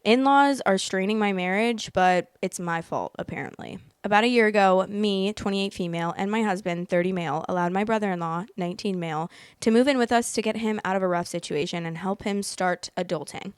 In-laws are straining my marriage, but it's my fault, apparently. About a year ago, me, 28 female, and my husband, 30 male, allowed my brother-in-law, 19 male, to move in with us to get him out of a rough situation and help him start adulting.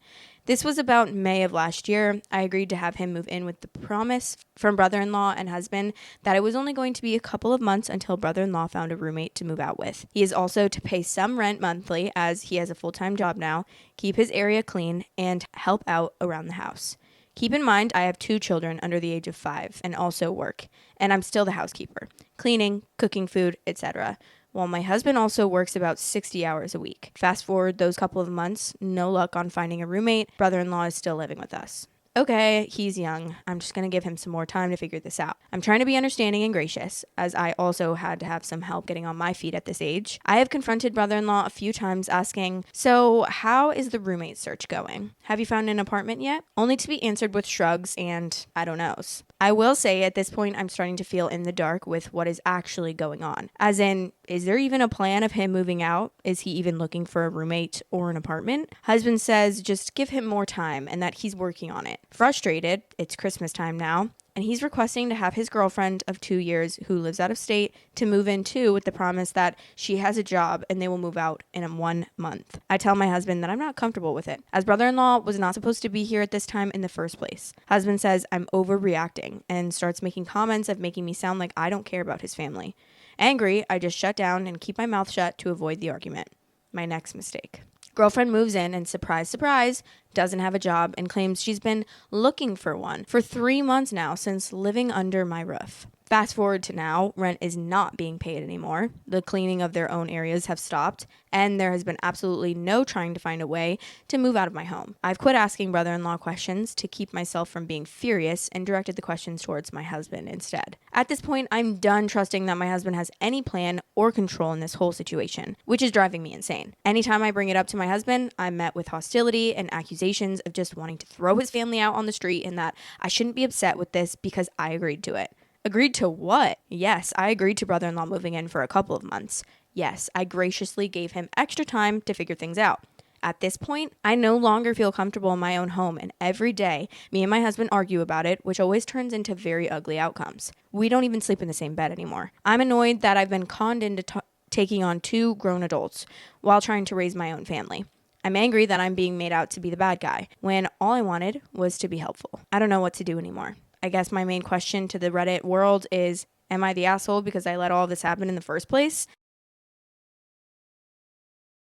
This was about May of last year. I agreed to have him move in with the promise from brother-in-law and husband that it was only going to be a couple of months until brother-in-law found a roommate to move out with. He is also to pay some rent monthly as he has a full-time job now, keep his area clean, and help out around the house. Keep in mind, I have 2 children under the age of 5 and also work, and I'm still the housekeeper, cleaning, cooking food, etc., while my husband also works about 60 hours a week. Fast forward those couple of months, no luck on finding a roommate. Brother-in-law is still living with us. Okay, he's young. I'm just going to give him some more time to figure this out. I'm trying to be understanding and gracious, as I also had to have some help getting on my feet at this age. I have confronted brother-in-law a few times asking, so how is the roommate search going? Have you found an apartment yet? Only to be answered with shrugs and I don't knows. I will say at this point, I'm starting to feel in the dark with what is actually going on. As in, is there even a plan of him moving out? Is he even looking for a roommate or an apartment? Husband says just give him more time and that he's working on it. Frustrated, it's Christmas time now, and he's requesting to have his girlfriend of 2 years who lives out of state to move in too with the promise that she has a job and they will move out in 1 month. I tell my husband that I'm not comfortable with it, as brother-in-law was not supposed to be here at this time in the first place. Husband says I'm overreacting and starts making comments of making me sound like I don't care about his family. Angry, I just shut down and keep my mouth shut to avoid the argument. My next mistake. Girlfriend moves in and surprise, surprise, doesn't have a job and claims she's been looking for one for 3 months now since living under my roof. Fast forward to now, rent is not being paid anymore. The cleaning of their own areas have stopped, and there has been absolutely no trying to find a way to move out of my home. I've quit asking brother-in-law questions to keep myself from being furious and directed the questions towards my husband instead. At this point, I'm done trusting that my husband has any plan or control in this whole situation, which is driving me insane. Anytime I bring it up to my husband, I'm met with hostility and accusations of just wanting to throw his family out on the street and that I shouldn't be upset with this because I agreed to it. Agreed to what? Yes, I agreed to brother-in-law moving in for a couple of months. Yes, I graciously gave him extra time to figure things out. At this point, I no longer feel comfortable in my own home, and every day, me and my husband argue about it, which always turns into very ugly outcomes. We don't even sleep in the same bed anymore. I'm annoyed that I've been conned into taking on 2 grown adults while trying to raise my own family. I'm angry that I'm being made out to be the bad guy, when all I wanted was to be helpful. I don't know what to do anymore. I guess my main question to the Reddit world is, am I the asshole because I let all of this happen in the first place?